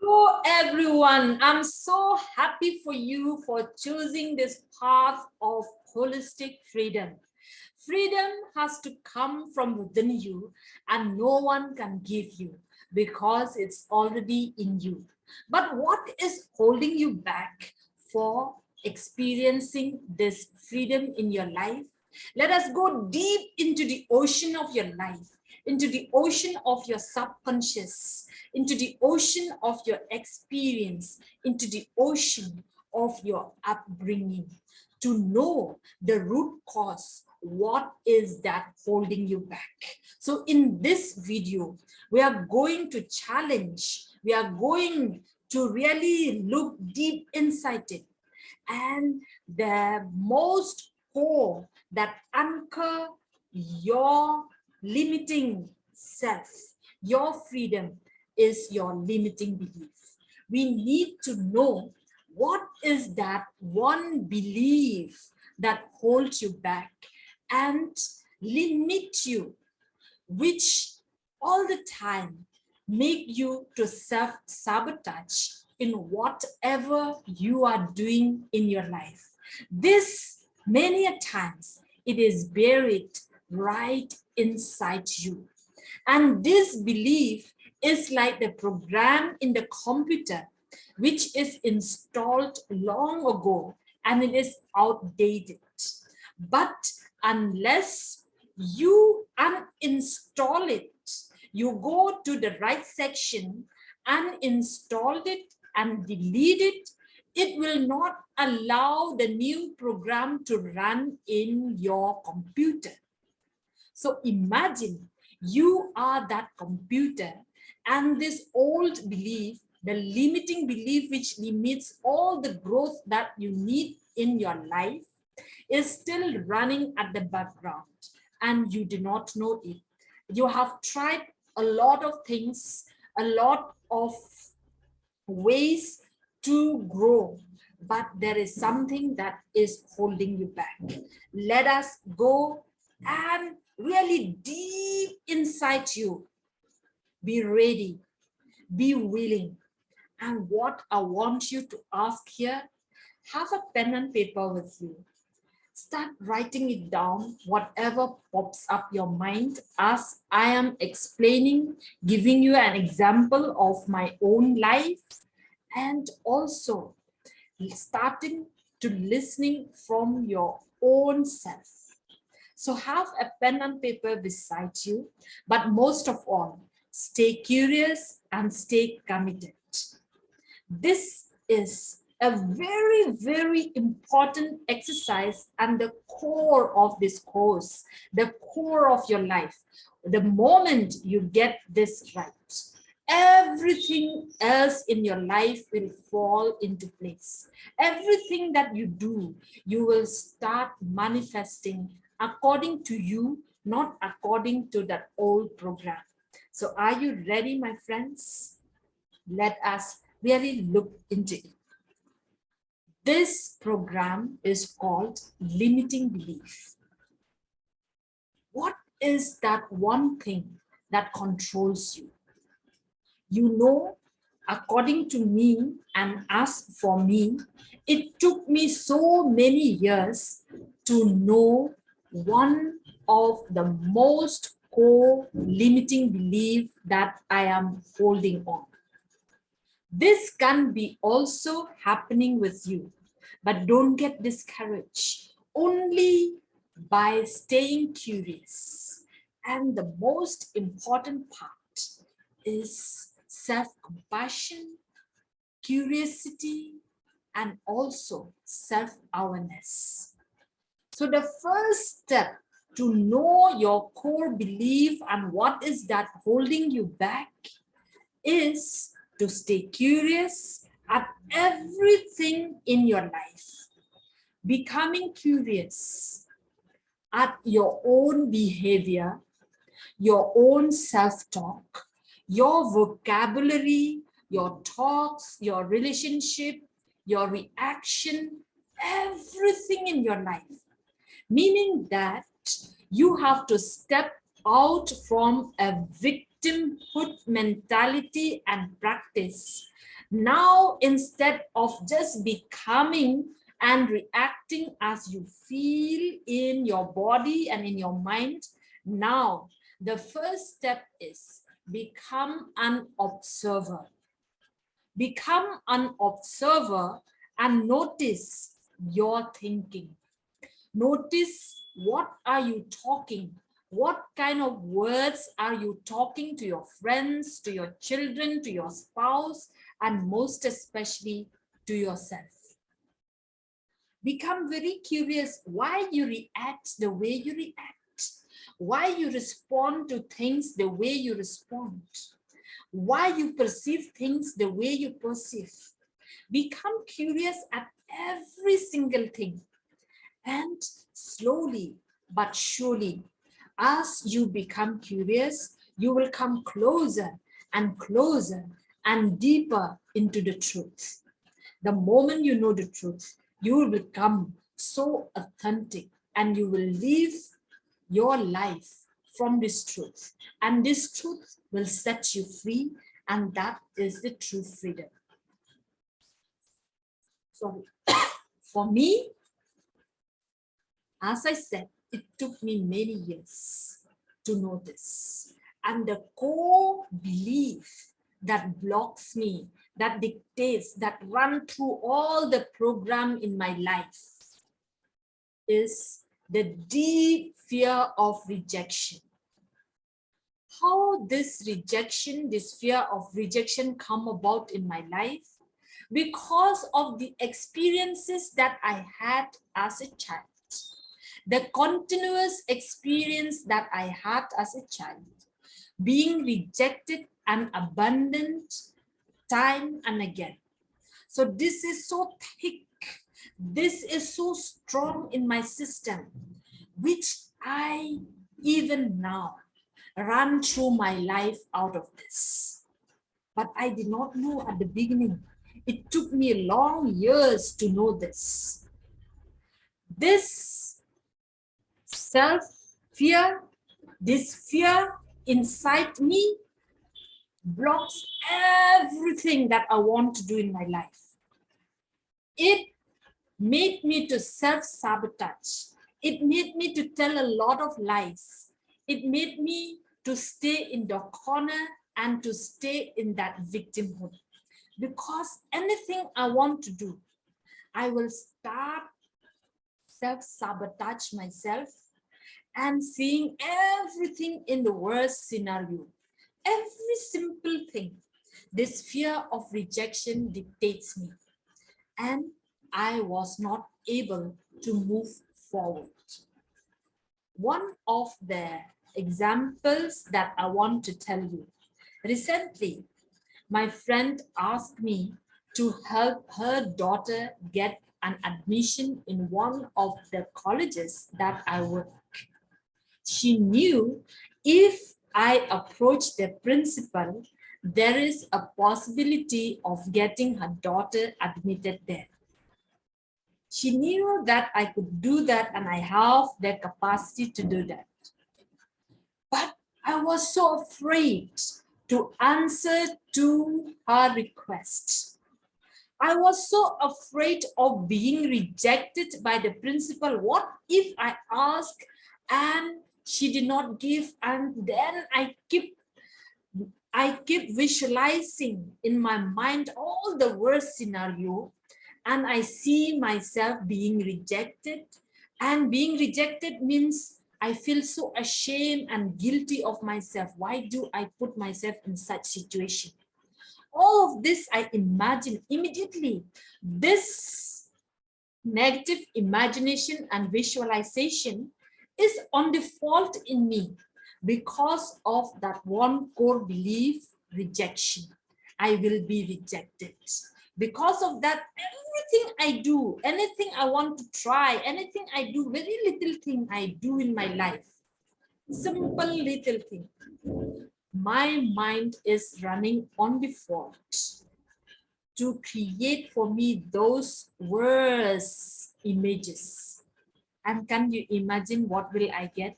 Hello, everyone. I'm so happy for you for choosing this path of holistic freedom. Freedom has to come from within you, and no one can give you because it's already in you. But what is holding you back for experiencing this freedom in your life? Let us go deep into the ocean of your life, into the ocean of your subconscious, into the ocean of your experience, into the ocean of your upbringing, to know the root cause. What is that holding you back? So in this video, we are going to challenge, we are going to really look deep inside it. And the most core that anchor your limiting self, your freedom, is your limiting belief. We need to know what is that one belief that holds you back and limit you, which all the time make you to self-sabotage in whatever you are doing in your life. This many a times it is buried right inside you. And this belief is like the program in the computer, which is installed long ago and it is outdated. But unless you uninstall it, you go to the right section, uninstall it and delete it, it will not allow the new program to run in your computer. So imagine you are that computer, and this old belief, the limiting belief which limits all the growth that you need in your life, is still running at the background and you do not know it. You have tried a lot of things, a lot of ways to grow, but there is something that is holding you back. Let us go and really deep inside you. Be ready, be willing. And what I want you to ask here, have a pen and paper with you. Start writing it down, whatever pops up your mind, as I am explaining, giving you an example of my own life, and also starting to listening from your own self. So have a pen and paper beside you, but most of all, stay curious and stay committed. This is a very, very important exercise and the core of this course, the core of your life. The moment you get this right, everything else in your life will fall into place. Everything that you do, you will start manifesting according to you, not according to that old program. So are you ready, my friends? Let us really look into it. This program is called limiting belief. What is that one thing that controls you? You know, according to me and as for me, it took me so many years to know one of the most core limiting belief that I am holding on. This can be also happening with you, but don't get discouraged. Only by staying curious. And the most important part is self-compassion, curiosity, and also self-awareness. So the first step to know your core belief and what is that holding you back is to stay curious at everything in your life. Becoming curious at your own behavior, your own self-talk, your vocabulary, your talks, your relationship, your reaction, everything in your life. Meaning that you have to step out from a victimhood mentality and practice Now, instead of just becoming and reacting as you feel in your body and in your mind, now the first step is become an observer. Become an observer and notice your thinking. Notice what are you talking? What kind of words are you talking to your friends, to your children, to your spouse, and most especially to yourself? Become very curious why you react the way you react, why you respond to things the way you respond, why you perceive things the way you perceive. Become curious at every single thing. And slowly but surely, as you become curious, you will come closer and closer and deeper into the truth. The moment you know the truth, you will become so authentic and you will live your life from this truth. And this truth will set you free, and that is the true freedom. So for me, as I said, it took me many years to know this. And the core belief that blocks me, that dictates, that run through all the program in my life is the deep fear of rejection. How this rejection, this fear of rejection come about in my life? Because of the experiences that I had as a child. The continuous experience that I had as a child, being rejected and abandoned time and again. So this is so thick, this is so strong in my system, which I even now run through my life out of this. But I did not know at the beginning. It took me long years to know this. This self-fear, this fear inside me blocks everything that I want to do in my life. It made me to self-sabotage. It made me to tell a lot of lies. It made me to stay in the corner and to stay in that victimhood. Because anything I want to do, I will start self-sabotage myself and seeing everything in the worst scenario. Every simple thing. This fear of rejection dictates me. And I was not able to move forward. One of the examples that I want to tell you. Recently, my friend asked me to help her daughter get an admission in one of the colleges that I work. She knew if I approached the principal, there is a possibility of getting her daughter admitted there. She knew that I could do that and I have the capacity to do that. But I was so afraid to answer to her request. I was so afraid of being rejected by the principal. What if I ask and she did not give? And then I keep visualizing in my mind all the worst scenario, and I see myself being rejected. And being rejected means I feel so ashamed and guilty of myself. Why do I put myself in such situation? All of this I imagine immediately. This negative imagination and visualization is on default in me because of that one core belief, rejection. I will be rejected. Because of that, everything I do, anything I want to try, anything I do, very little thing I do in my life, simple little thing, my mind is running on default to create for me those worst images. And can you imagine what will I get?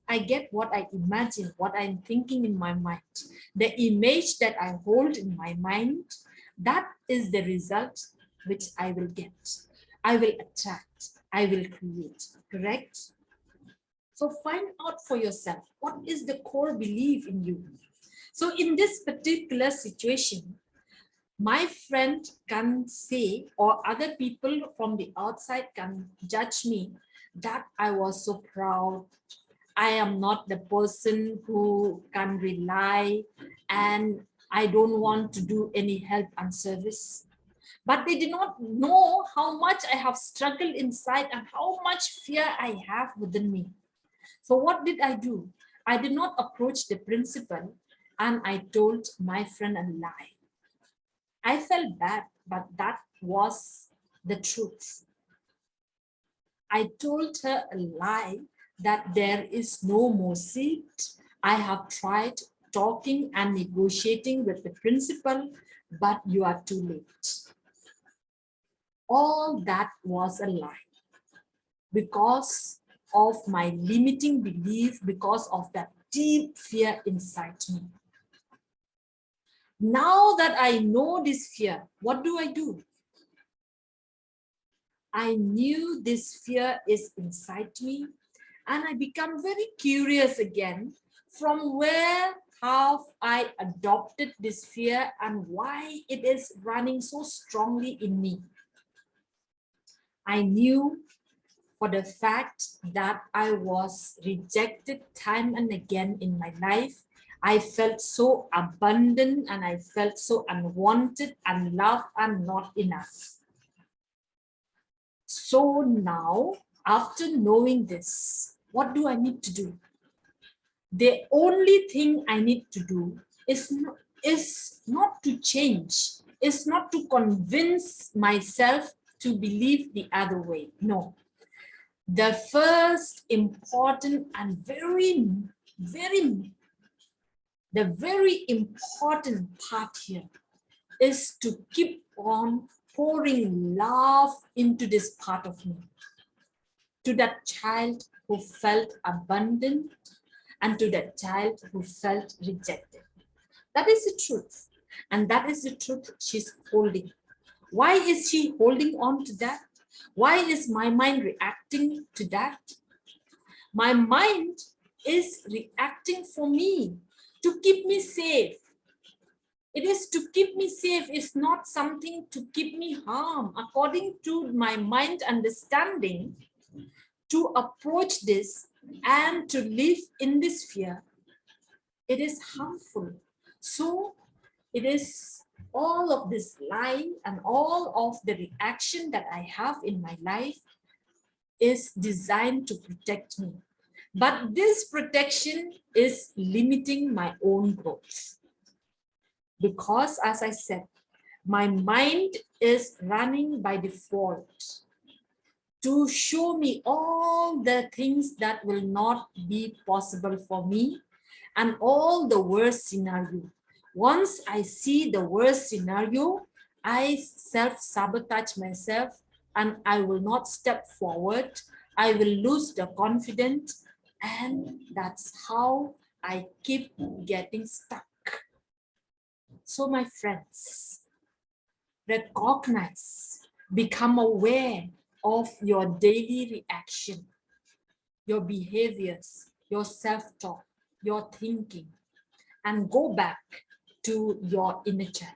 I get what I imagine, what I'm thinking in my mind. The image that I hold in my mind, That is the result which I will get. I will attract. I will create. Correct? So find out for yourself, what is the core belief in you? So in this particular situation, my friend can say, or other people from the outside can judge me that I was so proud. I am not the person who can rely, and I don't want to do any help and service. But they did not know how much I have struggled inside and how much fear I have within me. So what did I do? I did not approach the principal, and I told my friend a lie. I felt bad, but that was the truth. I told her a lie that there is no more seat. I have tried talking and negotiating with the principal, but you are too late. All that was a lie because of my limiting belief, because of that deep fear inside me. Now that I know this fear, what do? I knew this fear is inside me, and I become very curious again from where have I adopted this fear and why it is running so strongly in me. I knew for the fact that I was rejected time and again in my life. I felt so abandoned and I felt so unwanted, unloved, and not enough. So now, after knowing this, what do I need to do? The only thing I need to do is not to change, is not to convince myself to believe the other way. No. The first important and very important part here is to keep on pouring love into this part of me, to that child who felt abandoned and to that child who felt rejected. That is the truth. And that is the truth she's holding. Why is she holding on to that? Why is my mind reacting to that? My mind is reacting for me, to keep me safe. It is to keep me safe. It's not something to keep me harm. According to my mind understanding, to approach this and to live in this fear, it is harmful. So it is all of this lie and all of the reaction that I have in my life is designed to protect me. But this protection is limiting my own growth. Because as I said, my mind is running by default to show me all the things that will not be possible for me and all the worst scenario. Once I see the worst scenario, I self-sabotage myself and I will not step forward. I will lose the confidence, and that's how I keep getting stuck. So my friends, recognize, become aware of your daily reaction, your behaviors, your self-talk, your thinking, and go back to your inner child.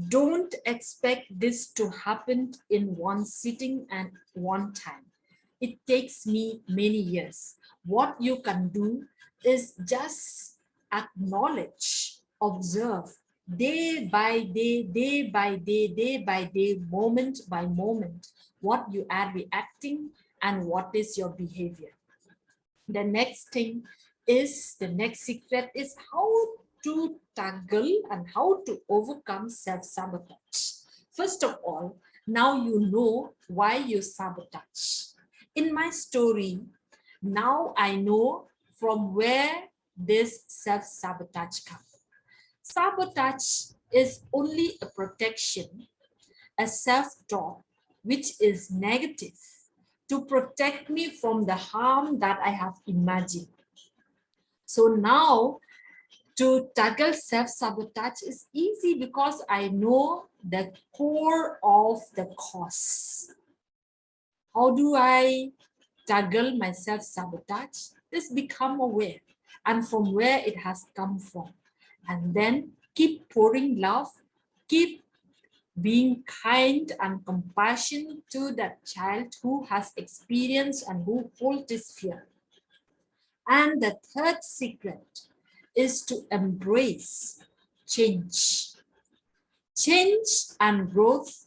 Don't expect this to happen in one sitting and one time. It takes me many years. What you can do is just acknowledge, observe, day by day, day by day, day by day, moment by moment, what you are reacting and what is your behavior. The next thing is, the next secret is how to tackle and how to overcome self-sabotage. First of all, now you know why you sabotage. In my story, now I know from where this self-sabotage comes. Sabotage is only a protection, a self-talk which is negative to protect me from the harm that I have imagined. So now To tackle self-sabotage is easy because I know the core of the cause. How do I tackle my self-sabotage? Just become aware and from where it has come from. And then keep pouring love, keep being kind and compassion to that child who has experienced and who holds this fear. And the third secret is to embrace change. Change and growth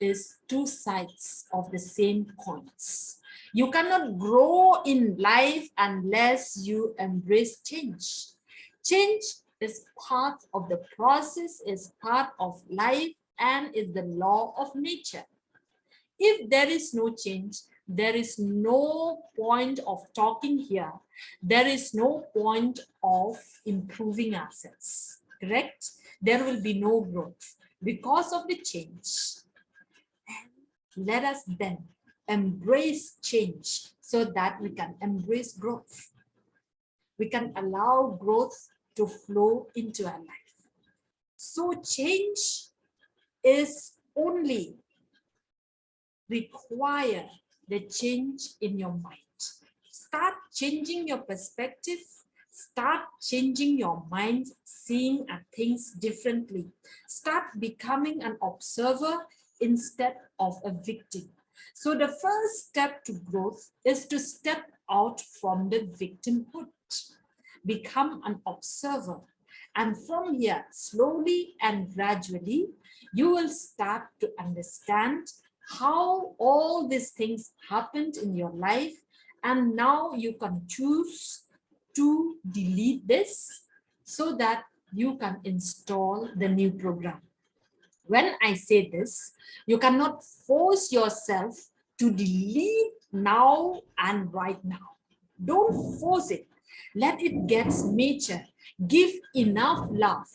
is two sides of the same coins. You cannot grow in life unless you embrace change. Change is part of the process, is part of life, and is the law of nature. If there is no change, there is no point of talking here. There is no point of improving ourselves, correct? There will be no growth because of the change. And let us then embrace change so that we can embrace growth. We can allow growth to flow into our life. So change is only require the change in your mind. Start changing your perspective. Start changing your mind, seeing things differently. Start becoming an observer instead of a victim. So the first step to growth is to step out from the victimhood. Become an observer. And from here, slowly and gradually, you will start to understand how all these things happened in your life, and now you can choose to delete this so that you can install the new program. When I say this, you cannot force yourself to delete now and right now. Don't force it. Let it get mature. Give enough love.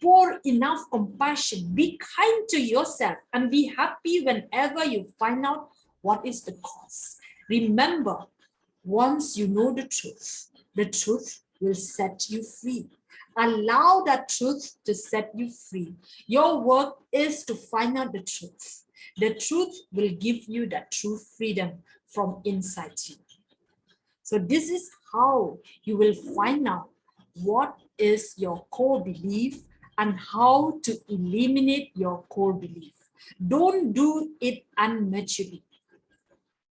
Pour enough compassion. Be kind to yourself and be happy whenever you find out what is the cause. Remember, once you know the truth will set you free. Allow that truth to set you free. Your work is to find out the truth. The truth will give you that true freedom from inside you. So this is how you will find out what is your core belief and how to eliminate your core belief. Don't do it unmaturely.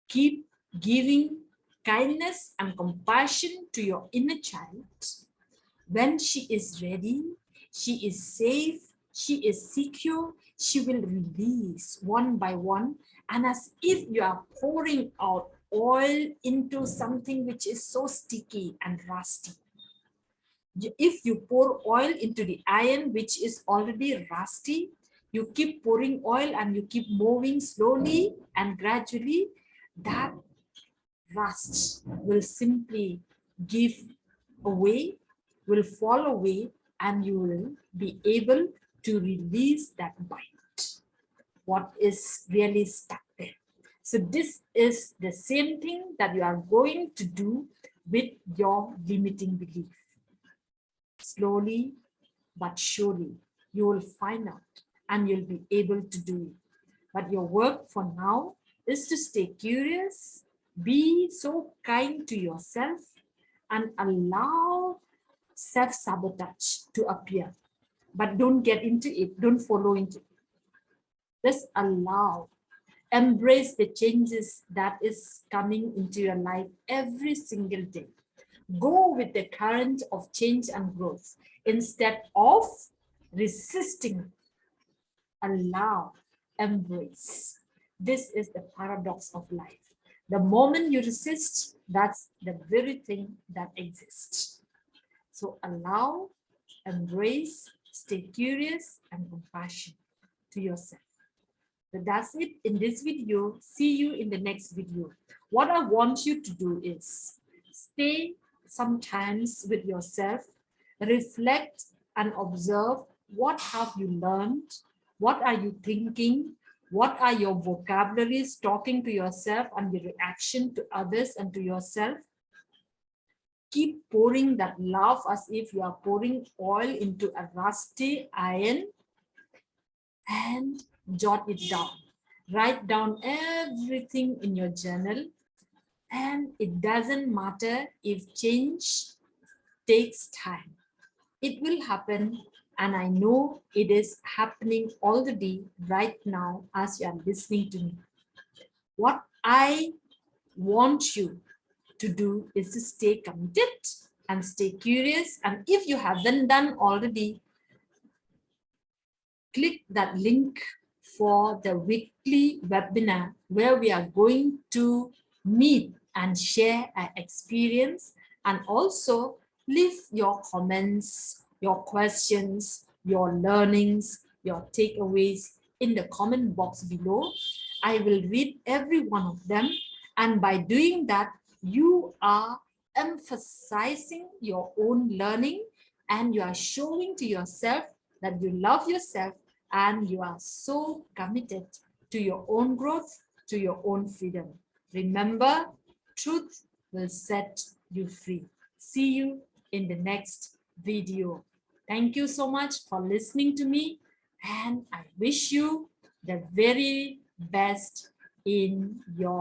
Keep giving kindness and compassion to your inner child. When she is ready, she is safe, she is secure, she will release one by one, and as if you are pouring out oil into something which is so sticky and rusty. If you pour oil into the iron which is already rusty, you keep pouring oil and you keep moving slowly and gradually, that rust will simply give away, will fall away, and you will be able to release that bite, what is really stuck there. So this is the same thing that you are going to do with your limiting belief. Slowly but surely, you will find out and you'll be able to do it. But your work for now is to stay curious, be so kind to yourself, and allow self-sabotage to appear. But don't get into it, don't follow into it. Just allow, embrace the changes that is coming into your life every single day. Go with the current of change and growth instead of resisting. Allow, embrace. This is the paradox of life. The moment you resist, that's the very thing that exists. So allow, embrace, stay curious and compassionate to yourself. So that's it in this video. See you in the next video. What I want you to do is stay sometimes with yourself, reflect and observe what have you learned, what are you thinking, what are your vocabularies talking to yourself and the reaction to others and to yourself. keep pouring that love as if you are pouring oil into a rusty iron, and jot it down. Write down everything in your journal, and it doesn't matter if change takes time. It will happen, and I know it is happening already right now as you are listening to me. What I want you to do is to stay committed and stay curious. And if you haven't done already, click that link for the weekly webinar where we are going to meet and share our experience, and also leave your comments, your questions, your learnings, your takeaways in the comment box below. I will read every one of them, and by doing that, you are emphasizing your own learning, and you are showing to yourself that you love yourself and you are so committed to your own growth, to your own freedom. Remember, truth will set you free. See you in the next video. Thank you so much for listening to me, and I wish you the very best in your